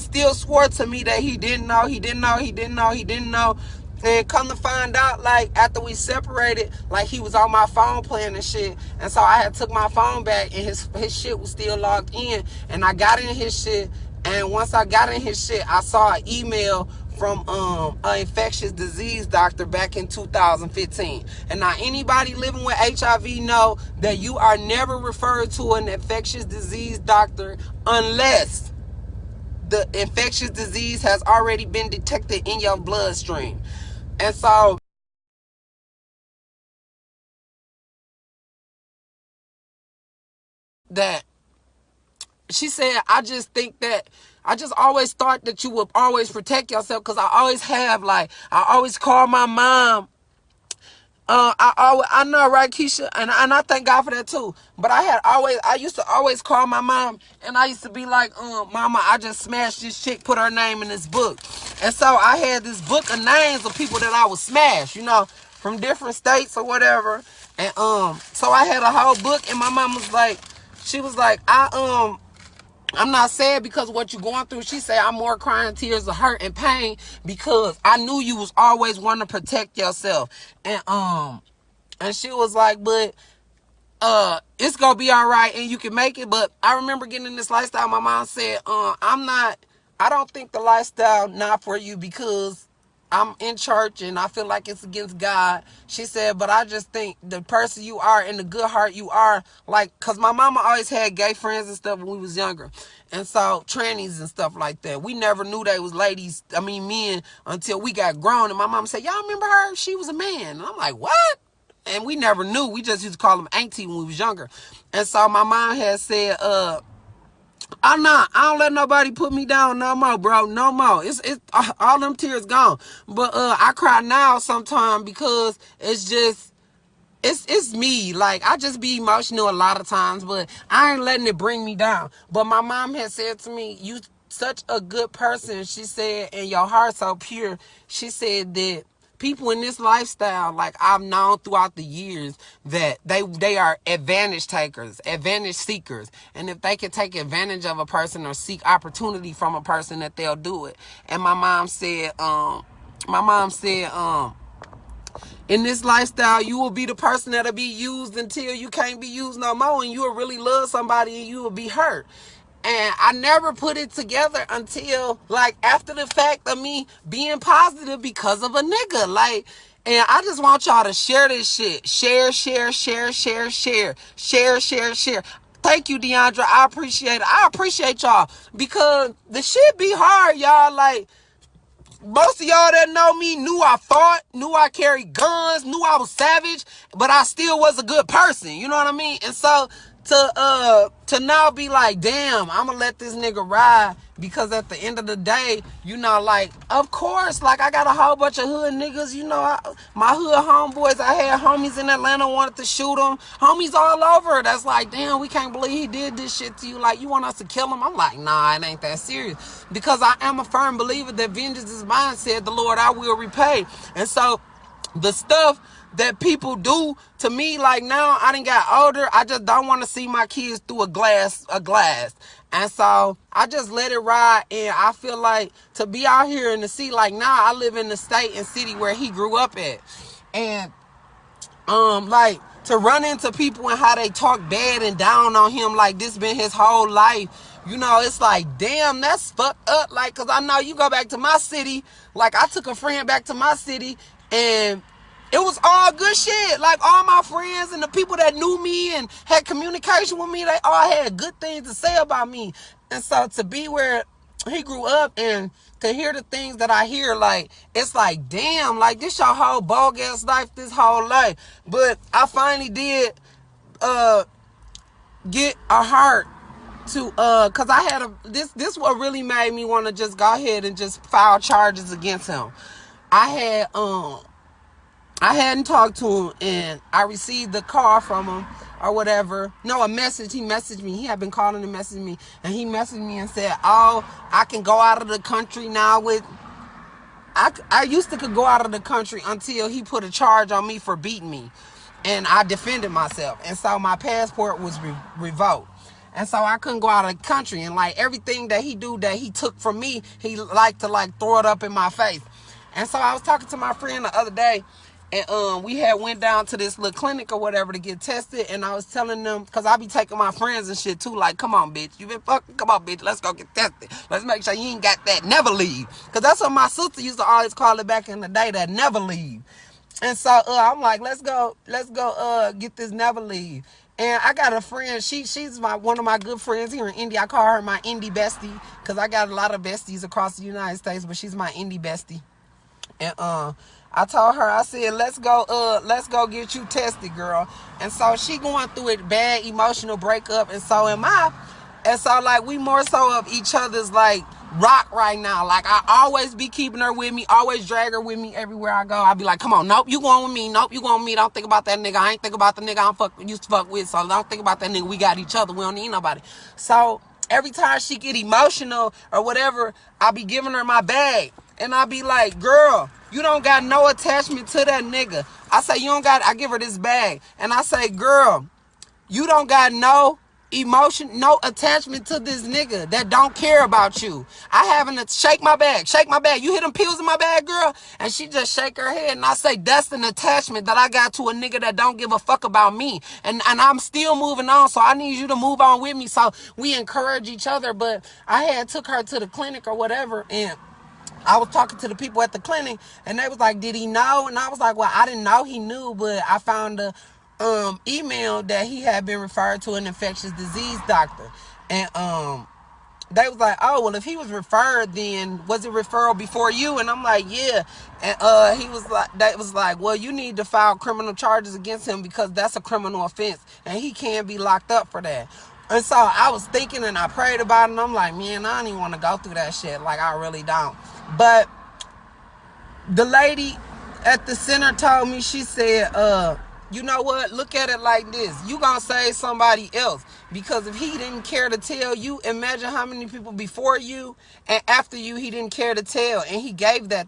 still swore to me that he didn't know. And come to find out, like, after we separated, like, he was on my phone playing and shit. And so I had took my phone back, and his shit was still logged in. And I got in his shit. And once I got in his shit, I saw an email from an infectious disease doctor back in 2015. And now anybody living with HIV know that you are never referred to an infectious disease doctor unless the infectious disease has already been detected in your bloodstream. And so that she said, I just think that I just always thought that you would always protect yourself, because I always have, like, I always call my mom. I know, right, Keisha, and I thank God for that too. But I used to always call my mom, and I used to be like, Mama, I just smashed this chick, put her name in this book. And so I had this book of names of people that I would smash, from different states or whatever. And so I had a whole book, and my mom was like, she was like, I'm not sad because of what you're going through. She said, I'm more crying tears of hurt and pain because I knew you was always wanting to protect yourself. And she was like, but it's gonna be all right and you can make it. But I remember getting in this lifestyle. My mom said, I don't think the lifestyle not for you because I'm in church and I feel like it's against God. She said, but I just think the person you are and the good heart you are, like, cause my mama always had gay friends and stuff when we was younger. And so trannies and stuff like that. We never knew they was men, until we got grown. And my mama said, y'all remember her? She was a man. And I'm like, what? And we never knew. We just used to call them auntie when we was younger. And so my mom had said, I don't let nobody put me down no more, bro. No more. It's all them tears gone. But I cry now sometimes because it's just it's me. Like, I just be emotional a lot of times, but I ain't letting it bring me down. But my mom had said to me, you such a good person, she said, and your heart so pure. She said that people in this lifestyle, like, I've known throughout the years, that they are advantage takers, advantage seekers. And if they can take advantage of a person or seek opportunity from a person, that they'll do it. And my mom said, in this lifestyle, you will be the person that'll be used until you can't be used no more, and you will really love somebody and you will be hurt. And I never put it together until, like, after the fact of me being positive because of a nigga. Like, and I just want y'all to share this shit. Share, share, share, share, share, share, share, share. Thank you, Deandra. I appreciate it. I appreciate y'all because the shit be hard, y'all. Like, most of y'all that know me knew I fought, knew I carried guns, knew I was savage, but I still was a good person. You know what I mean? And so to now be like, damn, I'm gonna let this nigga ride because at the end of the day, like, of course, like, I got a whole bunch of hood niggas, my hood homeboys, I had homies in Atlanta wanted to shoot them, homies all over that's like, damn, we can't believe he did this shit to you, like, you want us to kill him? I'm like, nah, it ain't that serious, because I am a firm believer that vengeance is mine, said the Lord, I will repay. And so the stuff that people do to me, like, now I done got older, I just don't want to see my kids through a glass. And so I just let it ride. And I feel like to be out here and to see, like, now I live in the state and city where he grew up at. And like, to run into people and how they talk bad and down on him, like this been his whole life, it's like, damn, that's fucked up. Like, cause I know you go back to my city, like, I took a friend back to my city and it was all good shit. Like, all my friends and the people that knew me and had communication with me, they all had good things to say about me. And so to be where he grew up and to hear the things that I hear, like, it's like, damn, like, this your whole bogus life, this whole life. But I finally did get a heart to cause I had this what really made me want to just go ahead and just file charges against him. I hadn't talked to him, and I received the call from him or whatever. No, a message. He messaged me. He had been calling and messaging me, and he messaged me and said, oh, I can go out of the country now with... I used to could go out of the country until he put a charge on me for beating me, and I defended myself, and so my passport was revoked. And so I couldn't go out of the country. And like everything that he do that he took from me, he liked to like throw it up in my face. And so I was talking to my friend the other day, and we had went down to this little clinic or whatever to get tested, and I was telling them, because I be taking my friends and shit too, like, come on, bitch, you been fucking, come on, bitch, let's go get tested. Let's make sure you ain't got that never leave. Because that's what my sister used to always call it back in the day, that never leave. And so I'm like, let's go get this never leave. And I got a friend, she's one of my good friends here in Indy. I call her my indie bestie, because I got a lot of besties across the United States, but she's my indie bestie. And I told her, I said, let's go get you tested, girl. And so she going through a bad emotional breakup, and so am I. And so like we more so of each other's like rock right now. Like I always be keeping her with me, always drag her with me everywhere I go. I be like, come on, nope, you going with me, nope, you going with me. Don't think about that nigga. I ain't think about the nigga used to fuck with. So don't think about that nigga. We got each other. We don't need nobody. So every time she get emotional or whatever, I be giving her my bag. And I be like, girl, you don't got no attachment to that nigga. I say, you don't got, I give her this bag. And I say, girl, you don't got no emotion, no attachment to this nigga that don't care about you. I having to shake my bag, shake my bag. You hear them pills in my bag, girl? And she just shake her head, and I say, that's an attachment that I got to a nigga that don't give a fuck about me. And I'm still moving on, so I need you to move on with me. So we encourage each other. But I had took her to the clinic or whatever, and I was talking to the people at the clinic, and they was like, did he know? And I was like, well, I didn't know he knew, but I found a email that he had been referred to an infectious disease doctor. And they was like, oh, well, if he was referred, then was it referral before you? And I'm like, yeah. And he was like, that was like, well, you need to file criminal charges against him, because that's a criminal offense, and he can't be locked up for that. And so I was thinking, and I prayed about it, and I'm like, man, I don't even want to go through that shit. Like, I really don't. But the lady at the center told me, she said, you know what, look at it like this, you gonna save somebody else, because if he didn't care to tell you, imagine how many people before you and after you he didn't care to tell, and he gave that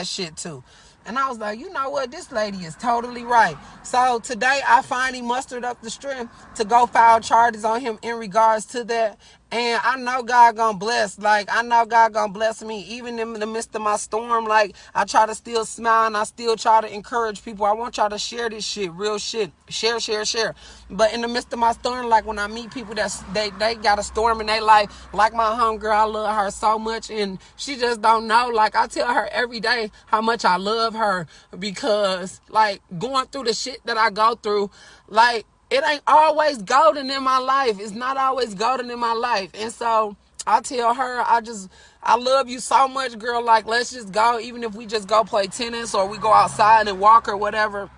shit to. And I was like, you know what, this lady is totally right. So today I finally mustered up the strength to go file charges on him in regards to that. And I know God gonna bless. Like, I know God gonna bless me. Even in the midst of my storm, like, I try to still smile, and I still try to encourage people. I want y'all to share this shit, real shit. Share, share, share. But in the midst of my storm, like, when I meet people that they got a storm in their life, like my homegirl, I love her so much, and she just don't know. Like, I tell her every day how much I love her, because, like, going through the shit that I go through, like, it ain't always golden in my life. It's not always golden in my life. And so I tell her, I love you so much, girl. Like, let's just go. Even if we just go play tennis or we go outside and walk or whatever,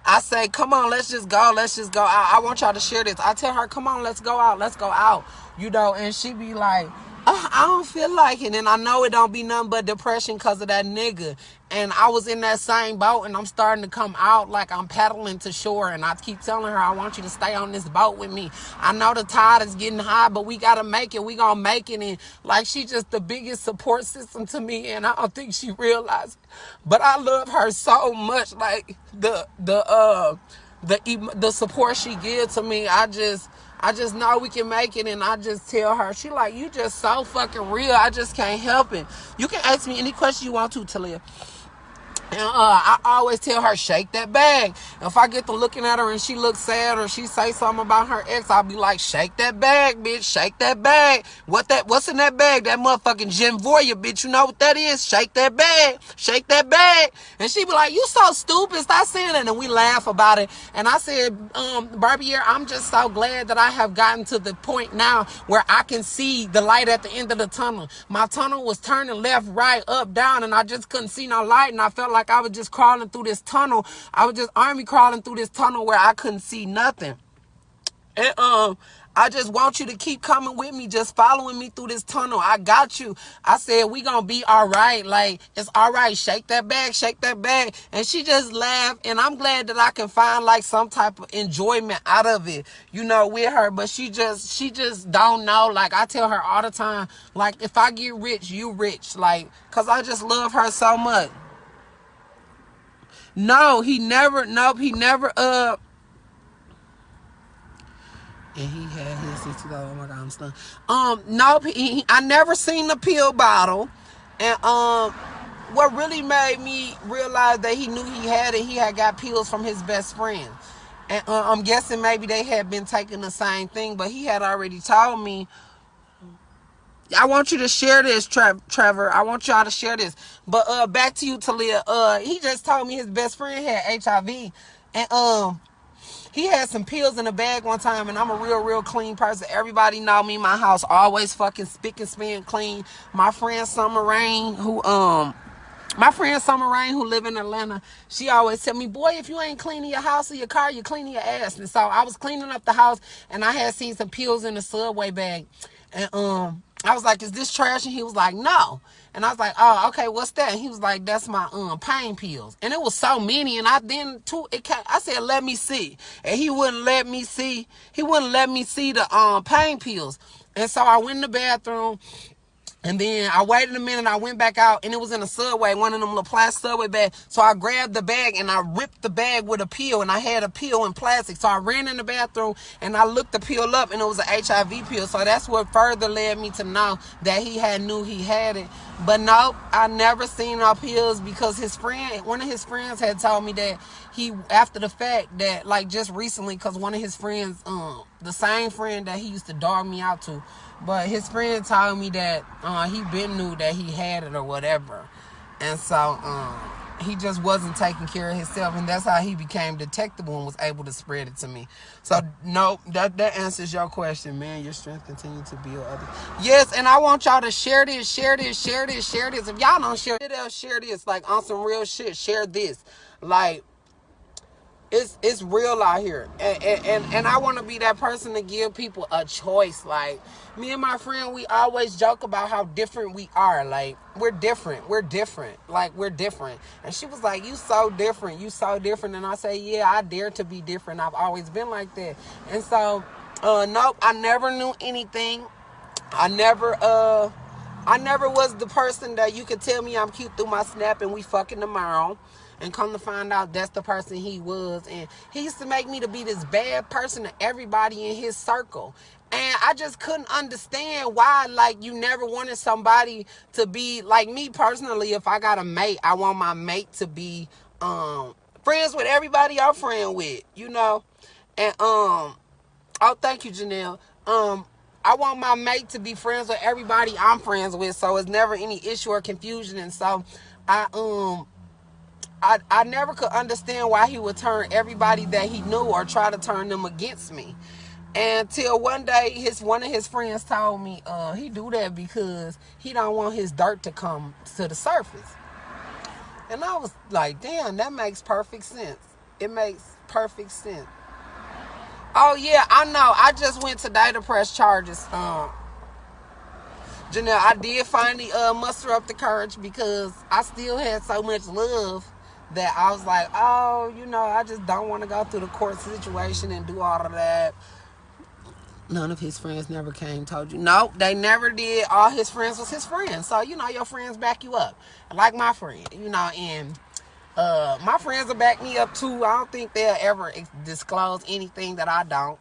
I say, come on, let's just go. Let's just go out. I want y'all to share this. I tell her, come on, let's go out. Let's go out. You know, and she be like, I don't feel like it. And I know it don't be nothing but depression because of that nigga. And I was in that same boat, and I'm starting to come out like I'm paddling to shore. And I keep telling her, I want you to stay on this boat with me. I know the tide is getting high, but we got to make it. We going to make it. And like, she just the biggest support system to me. And I don't think she realized it. But I love her so much. Like, the support she gives to me, I just know we can make it. And I just tell her, she like, you just so fucking real. I just can't help it. You can ask me any question you want to, Talia. And I always tell her, shake that bag. If I get to looking at her and she looks sad, or she say something about her ex, I'll be like, shake that bag, bitch. Shake that bag. What's in that bag? That motherfucking Genvoya, bitch. You know what that is? Shake that bag. Shake that bag. And she be like, you so stupid. Stop saying that. And we laugh about it. And I said, Barbier, I'm just so glad that I have gotten to the point now where I can see the light at the end of the tunnel. My tunnel was turning left, right, up, down, and I just couldn't see no light. And I felt like I was just crawling through this tunnel. I was just army crawling through this tunnel where I couldn't see nothing. And I just want you to keep coming with me, just following me through this tunnel. I got you. I said, we gonna be all right. Like, it's all right. Shake that bag, shake that bag. And she just laughed. And I'm glad that I can find like some type of enjoyment out of it, you know, with her. But she just don't know. Like, I tell her all the time, like, if I get rich, you rich. Like, cause I just love her so much. No, he never, nope, he never, And he had his 60. Oh my god, I'm stunned. Nope. I never seen the pill bottle, and what really made me realize that he knew he had it, he had got pills from his best friend. And I'm guessing maybe they had been taking the same thing, but he had already told me. I want you to share this, Trevor. I want y'all to share this. But back to you, Talia. He just told me his best friend had HIV, and he had some pills in a bag one time, and I'm a real clean person. Everybody know me. My house always fucking spick and span clean. My friend Summer Rain, who live in Atlanta, she always tell me, boy, if you ain't cleaning your house or your car, you're cleaning your ass. And so I was cleaning up the house, and I had seen some pills in the Subway bag. And I was like, is this trash? And he was like, no. And I was like, oh, okay, what's that? And he was like, that's my pain pills. And it was so many. And I said, let me see. And he wouldn't let me see. He wouldn't let me see the pain pills. And so I went in the bathroom. And then I waited a minute, I went back out, and it was in a Subway, one of them little plastic Subway bags. So I grabbed the bag, and I ripped the bag with a pill, and I had a pill in plastic. So I ran in the bathroom, and I looked the pill up, and it was an HIV pill. So that's what further led me to know that knew he had it. But nope, I never seen no pills, because one of his friends had told me that after the fact, that like just recently, because one of his friends, the same friend that he used to dog me out to, but his friend told me that he been knew that he had it or whatever. And so he just wasn't taking care of himself, and that's how he became detectable and was able to spread it to me. So no, that answers your question, man. Your strength continue to build others. Yes, and I want y'all to share this. If y'all don't share it, share this. Like on some real shit. Share this. Like it's real out here, and I want to be that person to give people a choice. Like me and my friend, we always joke about how different we are. Like we're different, like we're different. And she was like, you so different, and I say, yeah, I dare to be different. I've always been like that. And so nope, I never knew anything. I never was the person that you could tell me I'm cute through my snap and we fucking tomorrow. And come to find out, that's the person he was. And he used to make me to be this bad person to everybody in his circle. And I just couldn't understand why, like, you never wanted somebody to be, like me personally, if I got a mate, I want my mate to be friends with everybody I'm friend with, you know? And oh, thank you, Janelle. I want my mate to be friends with everybody I'm friends with, so it's never any issue or confusion. And so I never could understand why he would turn everybody that he knew or try to turn them against me. Until one day one of his friends told me he do that because he don't want his dirt to come to the surface. And I was like, damn, that makes perfect sense. It makes perfect sense. Oh yeah, I know. I just went to data press charges. Janelle, I did finally muster up the courage because I still had so much love that I was like, oh, I just don't want to go through the court situation and do all of that. None of his friends never came, told you. No, they never did. All his friends was his friends. So, your friends back you up. Like my friend, and my friends will back me up too. I don't think they'll ever disclose anything that I don't,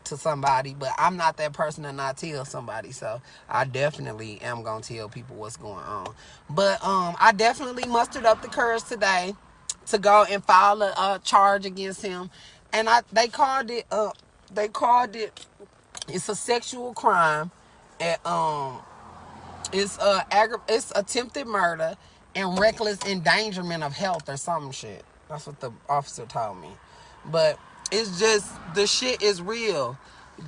to somebody. But I'm not that person to not tell somebody. So I definitely am gonna tell people what's going on. But I definitely mustered up the courage today to go and file a charge against him, and they called it. It's a sexual crime, and it's attempted murder and reckless endangerment of health or some shit. That's what the officer told me. But it's just, the shit is real.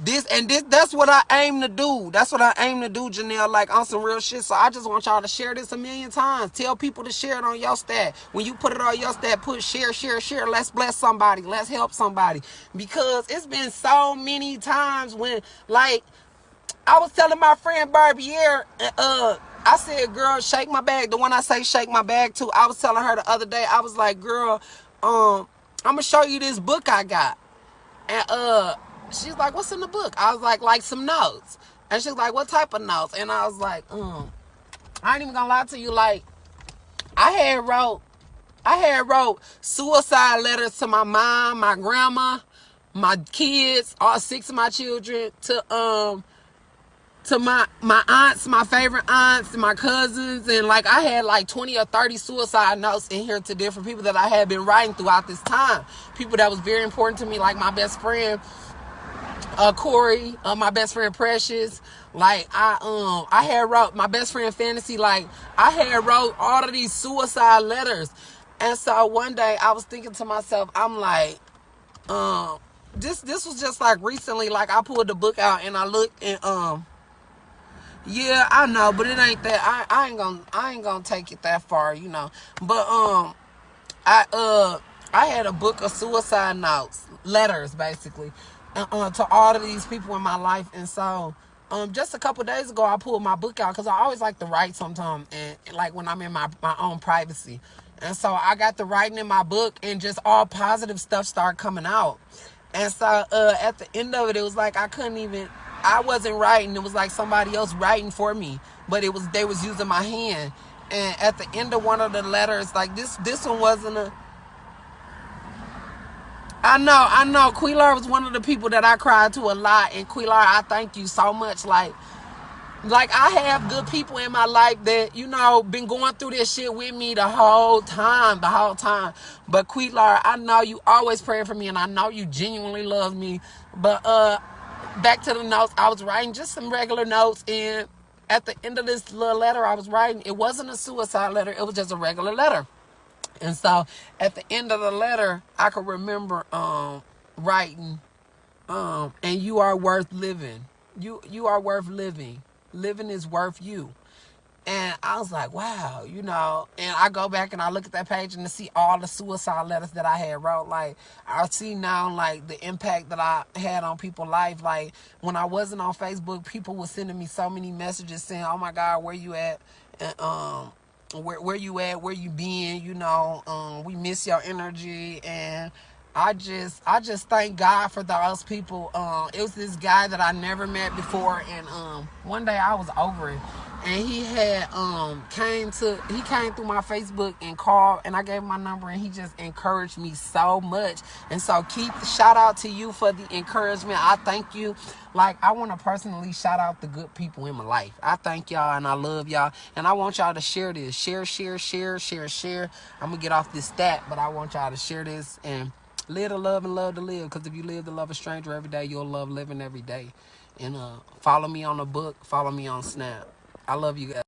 That's what I aim to do. That's what I aim to do, Janelle, like on some real shit. So I just want y'all to share this a million times. Tell people to share it on your stat. When you put it on your stat, put share. Let's bless somebody. Let's help somebody. Because it's been so many times when, like, I was telling my friend Barbier, I said, girl, shake my bag. The one I say shake my bag to, I was telling her the other day, I was like, girl, I'm going to show you this book I got. And she's like, what's in the book? I was like some notes. And she's like, what type of notes? And I was like, I ain't even going to lie to you. Like, I had wrote suicide letters to my mom, my grandma, my kids, all 6 of my children, to my aunts, my favorite aunts, and my cousins, and like I had like 20 or 30 suicide notes in here to different people that I had been writing throughout this time. People that was very important to me, like my best friend Corey, my best friend Precious. Like I had wrote my best friend Fantasy. Like I had wrote all of these suicide letters, and so one day I was thinking to myself, I'm like, this was just like recently. Like I pulled the book out and I looked and yeah, I know, but it ain't that. I ain't gonna take it that far, you know. But I I had a book of suicide notes, letters basically, to all of these people in my life, and so just a couple days ago I pulled my book out because I always like to write sometimes, and like when I'm in my own privacy, and so I got to writing in my book, and just all positive stuff started coming out, and so at the end of it, it was like I wasn't writing. It was like somebody else writing for me, but it was they was using my hand. And at the end of one of the letters, like this one wasn't a. I know. Queelar was one of the people that I cried to a lot, and Queelar, I thank you so much. Like I have good people in my life that been going through this shit with me the whole time. But Queelar, I know you always praying for me, and I know you genuinely love me. But back to the notes, I was writing just some regular notes, and at the end of this little letter I was writing, it wasn't a suicide letter, it was just a regular letter. And so at the end of the letter, I could remember writing, and you are worth living. You are worth living. Living is worth you. And I was like, wow, and I go back and I look at that page and to see all the suicide letters that I had wrote. Like, I see now, like, the impact that I had on people's life. Like, when I wasn't on Facebook, people were sending me so many messages saying, oh my God, where you at? And, where you at? Where you been? We miss your energy. And I just thank God for those people. It was this guy that I never met before, and one day I was over it, and he had he came through my Facebook and called, and I gave him my number, and he just encouraged me so much. And so Keith, shout out to you for the encouragement. I thank you. Like, I want to personally shout out the good people in my life. I thank y'all and I love y'all, and I want y'all to share this. Share. I'm gonna get off this stat, but I want y'all to share this and live to love and love to live. Because if you live to love a stranger every day, you'll love living every day. And follow me on the book. Follow me on Snap. I love you guys.